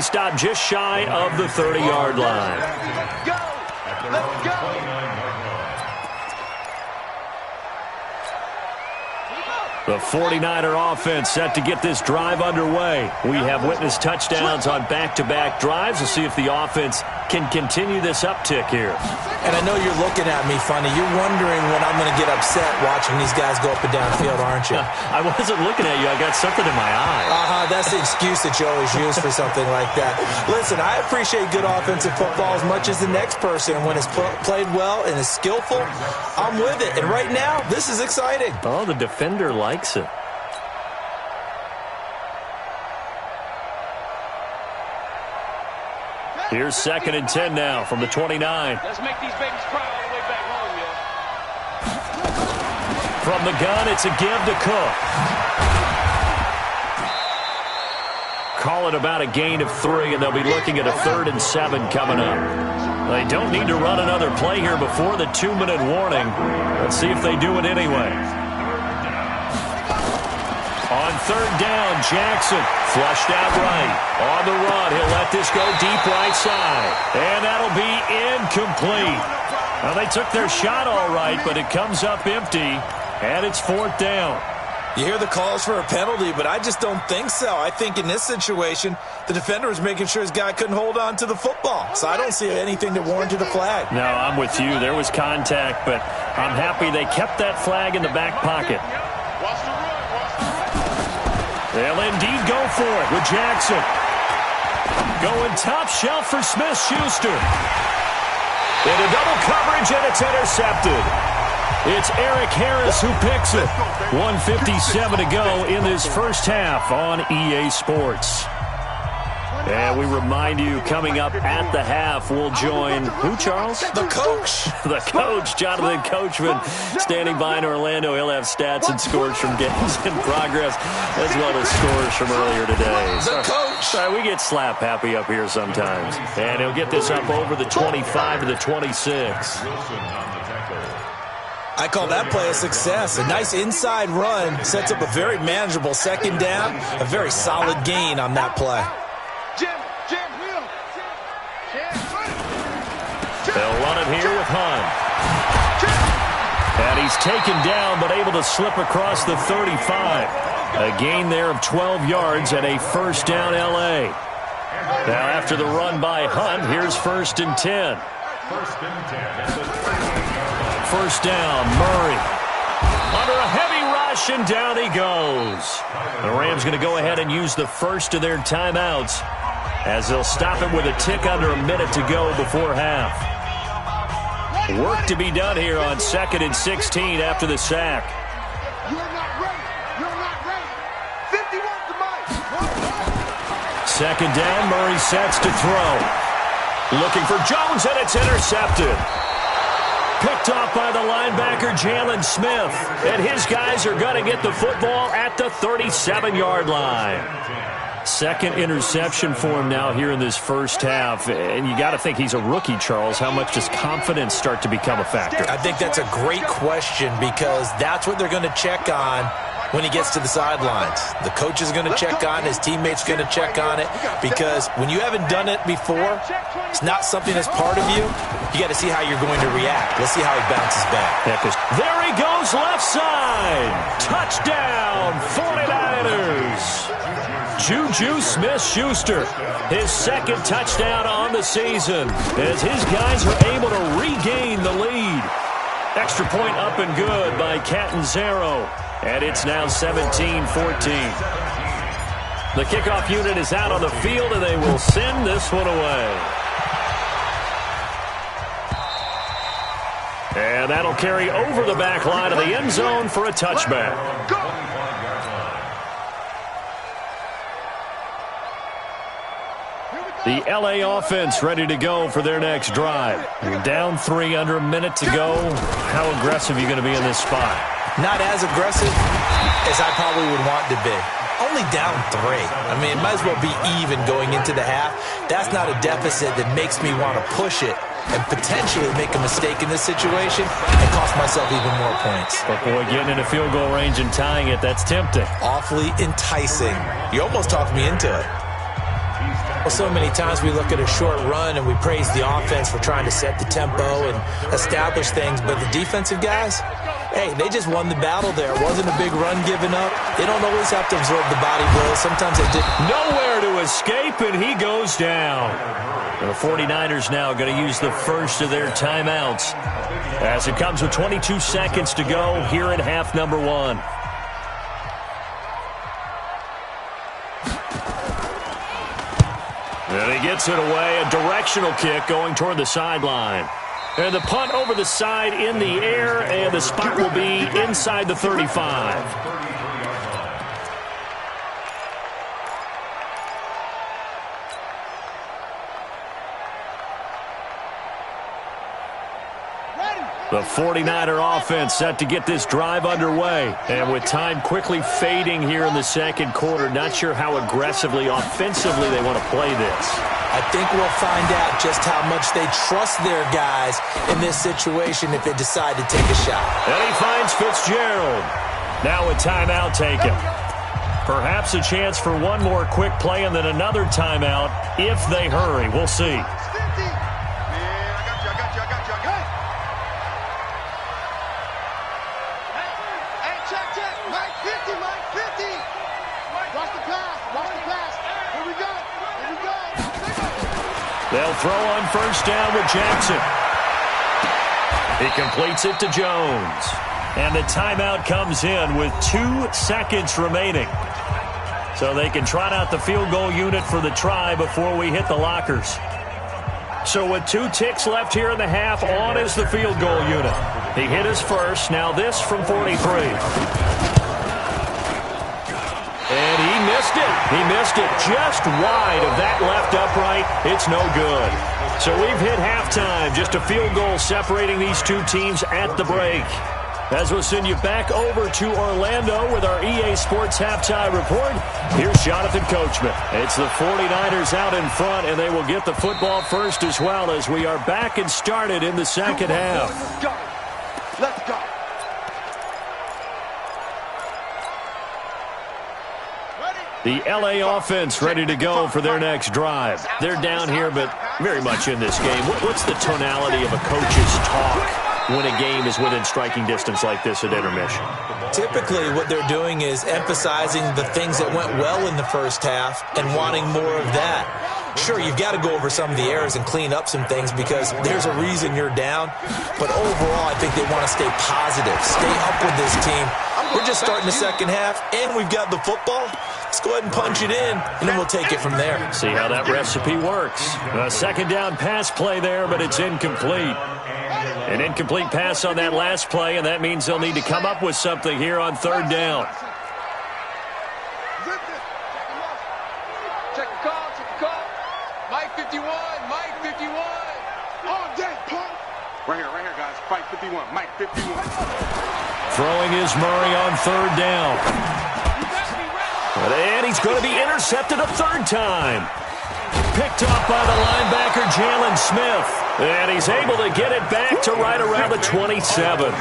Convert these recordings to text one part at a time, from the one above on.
be stopped just shy of the 30-yard line. Go! Let's go! The 49er offense set to get this drive underway. We have witnessed touchdowns on back-to-back drives. We'll see if the offense can continue this uptick here. And I know you're looking at me funny. You're wondering when I'm going to get upset watching these guys go up and down the field, aren't you? I wasn't looking at you. I got something in my eye. That's the excuse that you always use for something like that. Listen, I appreciate good offensive football as much as the next person. And when it's played well and is skillful, I'm with it. And right now, this is exciting. Oh, the defender likes it. Here's 2nd and 10 now from the 29. Let's make these babies cry all the way back home, yeah. From the gun, it's a give to Cook. Call it about a gain of 3, and they'll be looking at a 3rd and 7 coming up. They don't need to run another play here before the 2-minute warning. Let's see if they do it anyway. On 3rd down, Jackson flushed out right. On the run, he'll let this go deep right side. And that'll be incomplete. Now, they took their shot all right, but it comes up empty, and it's 4th down. You hear the calls for a penalty, but I just don't think so. I think in this situation, the defender was making sure his guy couldn't hold on to the football. So I don't see anything that warranted a flag. No, I'm with you. There was contact, but I'm happy they kept that flag in the back pocket. They'll indeed go for it with Jackson. Going top shelf for Smith-Schuster. Into double coverage, and it's intercepted. It's Eric Harris who picks it. 1:57 to go in this first half on EA Sports. And we remind you, coming up at the half, we'll join who, Charles? The coach. The coach, Jonathan Coachman, standing by in Orlando. He'll have stats and scores from games in progress, as well as scores from earlier today. The coach. Sorry, we get slap happy up here sometimes. And he'll get this up over the 25 to the 26. I call that play a success. A nice inside run sets up a very manageable 2nd down. A very solid gain on that play. They'll run it here with Hunt. And he's taken down, but able to slip across the 35. A gain there of 12 yards and a 1st down L.A. Now after the run by Hunt, here's 1st and 10. 1st down, Murray. Under a heavy rush, and down he goes. The Rams going to go ahead and use the first of their timeouts, as they'll stop it with a tick under a minute to go before half. Work to be done here on 2nd and 16 after the sack. You're not ready. You're not ready. 51 to Mike. 2nd down, Murray sets to throw. Looking for Jones, and it's intercepted. Picked off by the linebacker, Jalen Smith. And his guys are going to get the football at the 37-yard line. 2nd interception for him now here in this first half. And you got to think he's a rookie, Charles. How much does confidence start to become a factor? I think that's a great question, because that's what they're going to check on when he gets to the sidelines. The coach is going to check on it. His teammates are going to check on it, because when you haven't done it before, it's not something that's part of you. You got to see how you're going to react. Let's see how he bounces back. Yeah, there he goes, left side. Touchdown, 49ers. Juju Smith-Schuster, his 2nd touchdown on the season, as his guys are able to regain the lead. Extra point up and good by Catanzaro, and it's now 17-14. The kickoff unit is out on the field, and they will send this one away. And that'll carry over the back line of the end zone for a touchback. The L.A. offense ready to go for their next drive. You're down 3, under a minute to go. How aggressive are you going to be in this spot? Not as aggressive as I probably would want to be. Only down 3. I mean, it might as well be even going into the half. That's not a deficit that makes me want to push it and potentially make a mistake in this situation and cost myself even more points. But boy, getting in a field goal range and tying it, that's tempting. Awfully enticing. You almost talked me into it. Well, so many times we look at a short run and we praise the offense for trying to set the tempo and establish things, but the defensive guys, hey, they just won the battle there. It wasn't a big run given up. They don't always have to absorb the body blows. Sometimes they did. Nowhere to escape, and he goes down. The 49ers now going to use the first of their timeouts as it comes with 22 seconds to go here in half number 1. And he gets it away, a directional kick going toward the sideline. And the punt over the side in the air, and the spot will be inside the 35. The 49er offense set to get this drive underway. And with time quickly fading here in the second quarter, not sure how aggressively, offensively they want to play this. I think we'll find out just how much they trust their guys in this situation if they decide to take a shot. And he finds Fitzgerald. Now a timeout taken. Perhaps a chance for one more quick play and then another timeout if they hurry. We'll see. They'll throw on first down with Jackson. He completes it to Jones. And the timeout comes in with 2 seconds remaining. So they can trot out the field goal unit for the try before we hit the lockers. So with 2 ticks left here in the half, on is the field goal unit. He hit his first. Now this from 43. And he missed it. He missed it just wide of that left upright. It's no good. So we've hit halftime. Just a field goal separating these two teams at the break. As we'll send you back over to Orlando with our EA Sports Halftime Report, here's Jonathan Coachman. It's the 49ers out in front, and they will get the football first as well as we are back and started in the second half. Let's go. Let's go. The LA offense ready to go for their next drive. They're down here, but very much in this game. What's the tonality of a coach's talk when a game is within striking distance like this at intermission? Typically, what they're doing is emphasizing the things that went well in the first half and wanting more of that. Sure, you've got to go over some of the errors and clean up some things because there's a reason you're down. But overall, I think they want to stay positive, stay up with this team. We're just starting the second half, and we've got the football. Let's go ahead and punch it in, and then we'll take it from there. See how that recipe works. A second down pass play there, but it's incomplete. An incomplete pass on that last play, and that means they'll need to come up with something here on third down. Check the call, check the call. Mike 51, Mike 51. All day, punk. Right here, guys. Mike 51, Mike 51. Throwing is Murray on third down. And he's going to be intercepted a third time. Picked off by the linebacker, Jalen Smith. And he's able to get it back to right around the 27.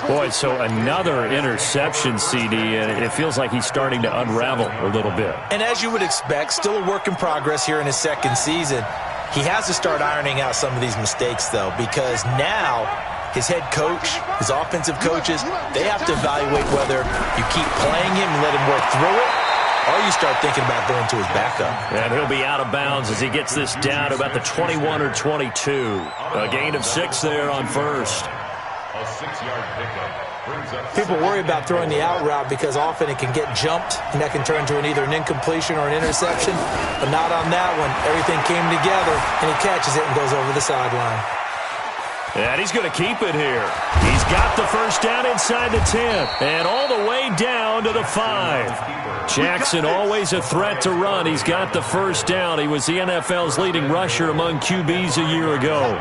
Boy, so another interception, CD, and it feels like he's starting to unravel a little bit. And as you would expect, still a work in progress here in his second season. He has to start ironing out some of these mistakes, though, because now his head coach, his offensive coaches, they have to evaluate whether you keep playing him and let him work through it, or you start thinking about going to his backup. And he'll be out of bounds as he gets this down to about the 21 or 22. A gain of 6 there on first. A 6-yard pickup. People worry about throwing the out route because often it can get jumped, and that can turn to either an incompletion or an interception. But not on that one. Everything came together, and he catches it and goes over the sideline. And he's going to keep it here. He's got the first down inside the 10 and all the way down to the 5. Jackson always a threat to run. He's got the first down. He was the NFL's leading rusher among QBs a year ago.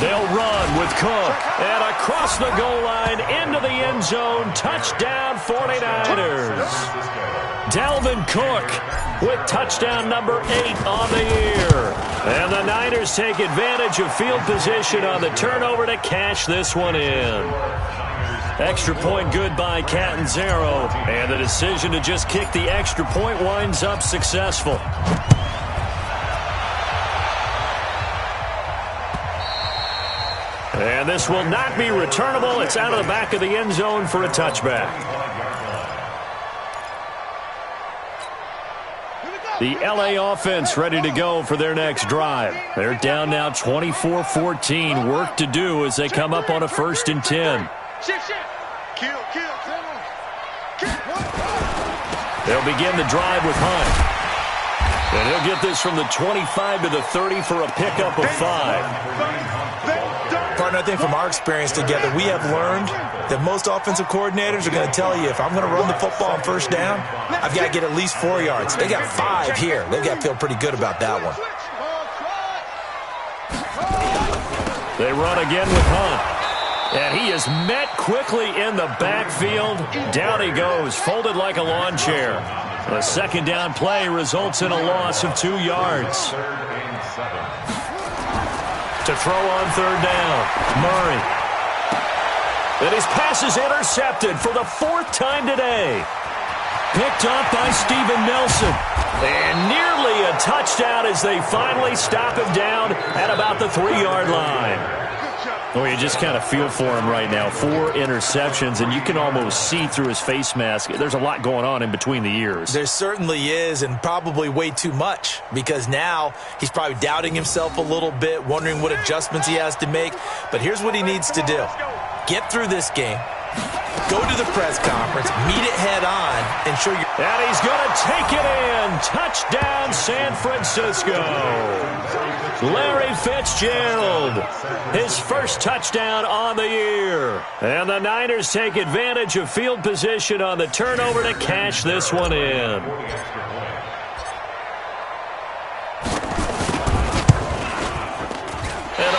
They'll run with Cook. And across the goal line into the end zone. Touchdown 49ers. Dalvin Cook with touchdown number 8 on the year. And the Niners take advantage of field position on the turnover to cash this one in. Extra point good by Catanzaro. And the decision to just kick the extra point winds up successful. And this will not be returnable. It's out of the back of the end zone for a touchback. The LA offense ready to go for their next drive. They're down now 24-14. Work to do as they come up on a 1st and 10. They'll begin the drive with Hunt. And he'll get this from the 25 to the 30 for a pickup of 5. Partner, I think from our experience together, we have learned that most offensive coordinators are going to tell you, if I'm going to run the football on 1st down, I've got to get at least 4 yards. They got 5 here. They've got to feel pretty good about that one. They run again with Hunt. And he is met quickly in the backfield. Down he goes, folded like a lawn chair. The 2nd down play results in a loss of 2 yards. To throw on 3rd down, Murray. And his pass is intercepted for the 4th time today. Picked up by Steven Nelson. And nearly a touchdown as they finally stop him down at about the 3-yard line. Well, you just kind of feel for him right now. 4 interceptions, and you can almost see through his face mask. There's a lot going on in between the ears. There certainly is, and probably way too much, because now he's probably doubting himself a little bit, wondering what adjustments he has to make. But here's what he needs to do. Get through this game, go to the press conference, meet it head on, and show you. And he's going to take it in. Touchdown, San Francisco. Larry Fitzgerald, his first touchdown on the year. And the Niners take advantage of field position on the turnover to cash this one in. And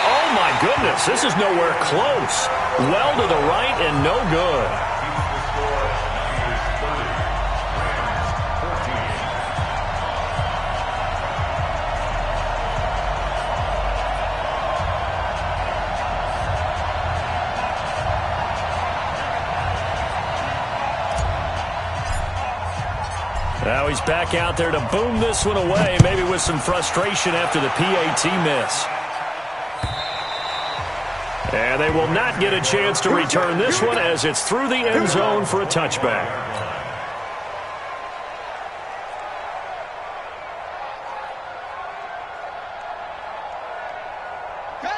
oh my goodness, this is nowhere close. Well to the right and no good. Now he's back out there to boom this one away, maybe with some frustration after the PAT miss. And they will not get a chance to return this one as it's through the end zone for a touchback.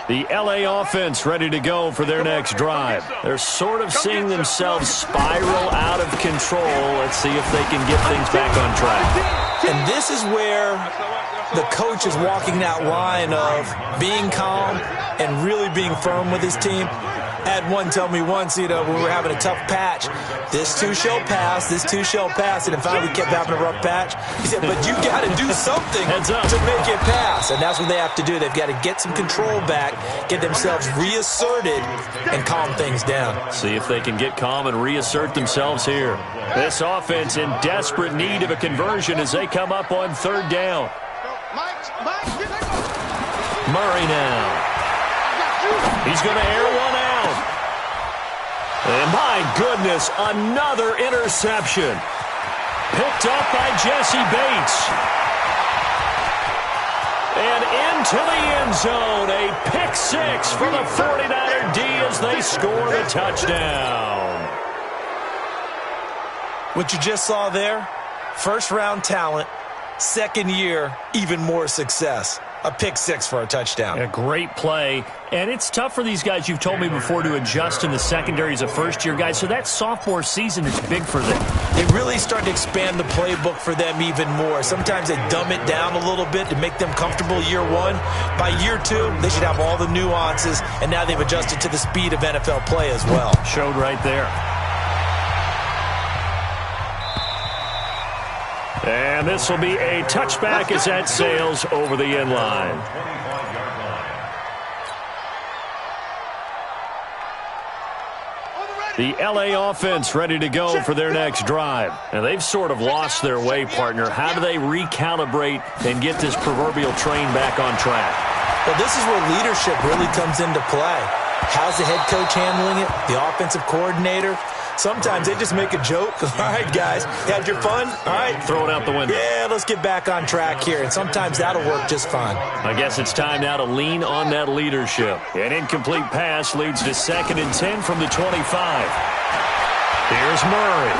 The LA offense ready to go for their next drive. They're sort of seeing themselves spiral out of control. Let's see if they can get things back on track. And this is where the coach is walking that line of being calm and really being firm with his team. Had one tell me once, when we were having a tough patch, this too shall pass, this too shall pass, and then finally we kept having a rough patch. He said, but you got to do something to make it pass, and that's what they have to do. They've got to get some control back, get themselves reasserted, and calm things down. See if they can get calm and reassert themselves here. This offense in desperate need of a conversion as they come up on 3rd down. Murray now. He's going to air one out. And my goodness, another interception. Picked up by Jesse Bates. And into the end zone, a pick 6 for the 49er D as they score the touchdown. What you just saw there, 1st-round talent, 2nd year, even more success. A pick 6 for a touchdown. A great play. And it's tough for these guys, you've told me before, to adjust in the secondary as a first-year guy. So that sophomore season is big for them. They really start to expand the playbook for them even more. Sometimes they dumb it down a little bit to make them comfortable year 1. By year 2, they should have all the nuances, and now they've adjusted to the speed of NFL play as well. Showed right there. And this will be a touchback as that sails over the end line. The LA offense ready to go for their next drive. And they've sort of lost their way, partner. How do they recalibrate and get this proverbial train back on track? Well, this is where leadership really comes into play. How's the head coach handling it? The offensive coordinator? Sometimes they just make a joke. All right, guys, had your fun? All right. Throw it out the window. Yeah, let's get back on track here. And sometimes that'll work just fine. I guess it's time now to lean on that leadership. An incomplete pass leads to 2nd and 10 from the 25. Here's Murray.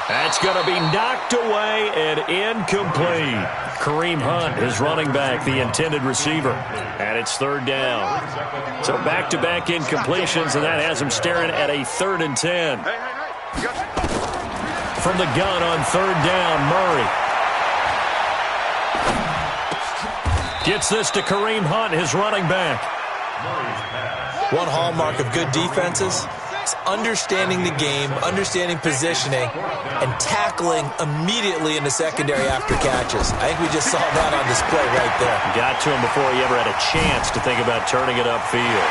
That's going to be knocked away and incomplete. Kareem Hunt, his running back, the intended receiver. And it's 3rd down. So back-to-back incompletions, and that has him staring at a 3rd and 10. From the gun on 3rd down, Murray. Gets this to Kareem Hunt, his running back. One hallmark of good defenses is understanding the game, understanding positioning, and tackling immediately in the secondary after catches. I think we just saw that on display right there. Got to him before he ever had a chance to think about turning it upfield.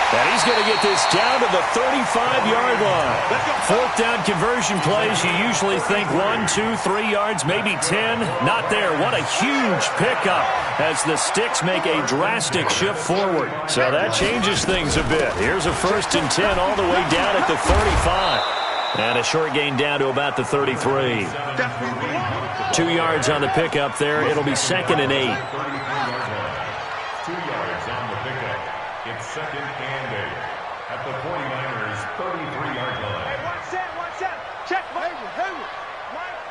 And he's going to get this down to the 35-yard line. 4th down conversion plays, you usually think 1, 2, 3 yards, maybe 10. Not there. What a huge pickup as the Sticks make a drastic shift forward. So that changes things a bit. Here's a 1st and 10 all the way down at the 35. And a short gain down to about the 33. 2 yards on the pickup there. It'll be 2nd and 8. 2 yards on the pickup. It's 2nd and 8 at the 49ers' 33-yard line. Hey, watch that. Check. Mike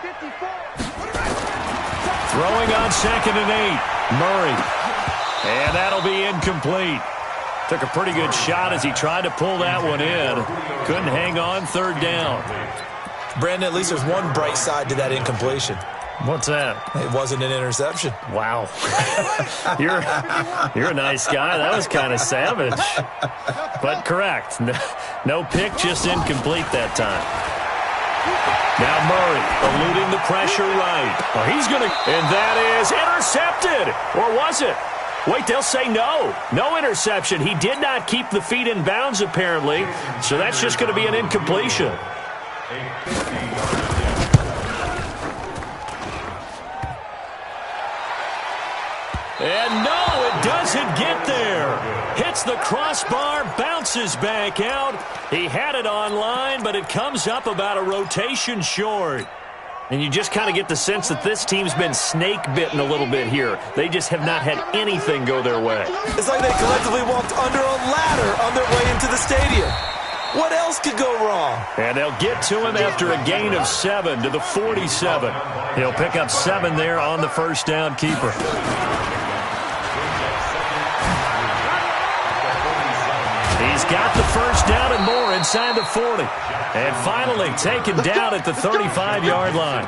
54. Throwing on 2nd and 8. Murray. And that'll be incomplete. Took a pretty good shot as he tried to pull that one in. Couldn't hang on 3rd down. Brandon, at least there's one bright side to that incompletion. What's that? It wasn't an interception. Wow. You're a nice guy. That was kind of savage. But correct. No pick, just incomplete that time. Now Murray eluding the pressure right. Oh, he's going to, and that is intercepted. Or was it? Wait, they'll say no. No interception. He did not keep the feet in bounds, apparently. So that's just going to be an incompletion. And no, it doesn't get there. Hits the crossbar, bounces back out. He had it on line, but it comes up about a rotation short. And you just kind of get the sense that this team's been snake-bitten a little bit here. They just have not had anything go their way. It's like they collectively walked under a ladder on their way into the stadium. What else could go wrong? And they'll get to him after a gain of 7 to the 47. He'll pick up 7 there on the 1st down keeper. He's got the 1st down and more inside the 40. And finally taken down at the 35-yard line.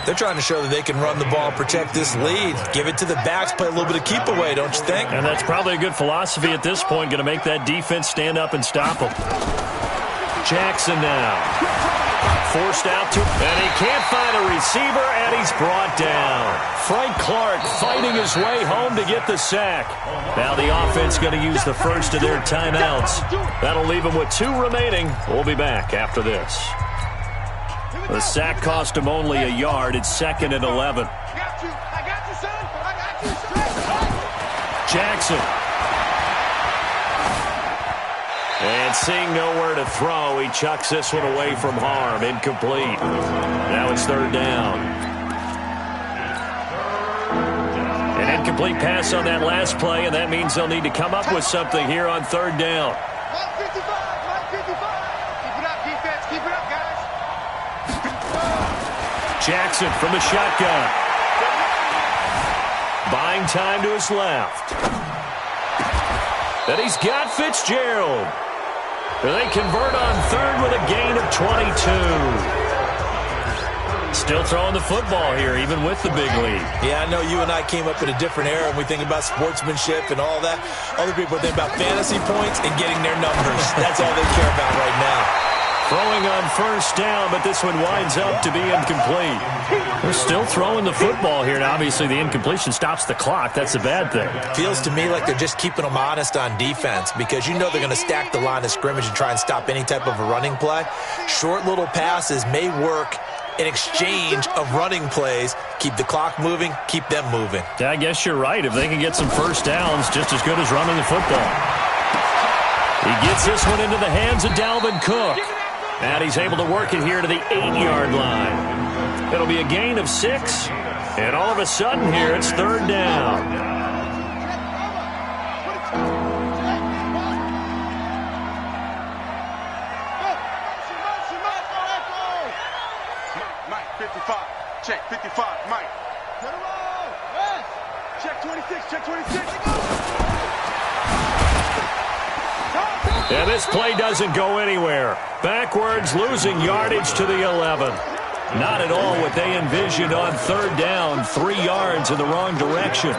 They're trying to show that they can run the ball, protect this lead, give it to the backs, play a little bit of keep away, don't you think? And that's probably a good philosophy at this point, going to make that defense stand up and stop them. Jackson now. Forced out to, and he can't find a receiver, and he's brought down. Frank Clark fighting his way home to get the sack. Now the offense going to use the first of their timeouts. That'll leave them with 2 remaining. We'll be back after this. The sack cost him only a yard. It's 2nd and 11. I got you, son. I got you straight. Jackson. And seeing nowhere to throw, he chucks this one away from harm. Incomplete. Now it's 3rd down. An incomplete pass on that last play, and that means they'll need to come up with something here on 3rd down. 155. Keep it up, defense. Keep it up, guys. Jackson from the shotgun. Buying time to his left. And he's got Fitzgerald. They convert on 3rd with a gain of 22. Still throwing the football here, even with the big lead. Yeah, I know you and I came up in a different era, and we think about sportsmanship and all that. Other people think about fantasy points and getting their numbers. That's all they care about right now. Throwing on 1st down, but this one winds up to be incomplete. They're still throwing the football here, and obviously the incompletion stops the clock. That's a bad thing. Feels to me like they're just keeping them honest on defense because you know they're going to stack the line of scrimmage and try and stop any type of a running play. Short little passes may work in exchange of running plays. Keep the clock moving, keep them moving. I guess you're right. If they can get some first downs, just as good as running the football. He gets this one into the hands of Dalvin Cook. And he's able to work it here to the 8-yard line. It'll be a gain of 6. And all of a sudden here, it's 3rd down. Check 55, Mike. Check 26, check 26. And this play doesn't go anywhere. Backwards, losing yardage to the 11. Not at all what they envisioned on 3rd down. 3 yards in the wrong direction.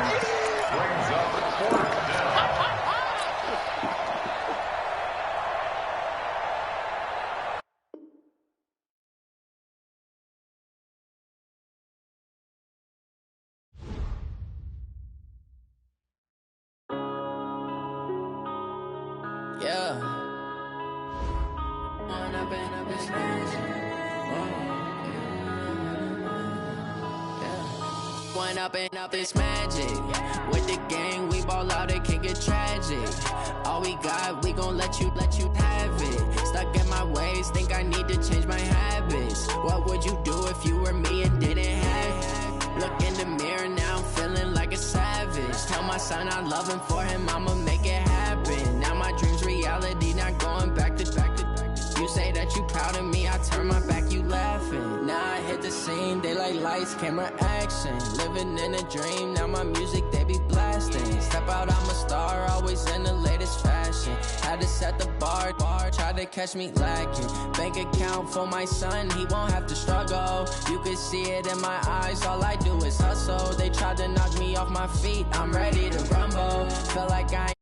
Up this magic with the gang, we ball out, it can get tragic. All we got, we gon' let you have it. Stuck in my ways, think I need to change my habits. What would you do if you were me and didn't have it? Look in the mirror, now I'm feeling like a savage. Tell my son I love him, for him I'ma make it happen. Now my dream's reality, not going back to. You say that you proud of me, I turn my back, you laughing. Now I hit the scene, they like lights, camera, action. Living in a dream, now my music, they be blasting. Step out, I'm a star, always in the latest fashion. Had to set the bar, try to catch me lacking. Bank account for my son, he won't have to struggle. You can see it in my eyes, all I do is hustle. They tried to knock me off my feet, I'm ready to rumble. Feel like I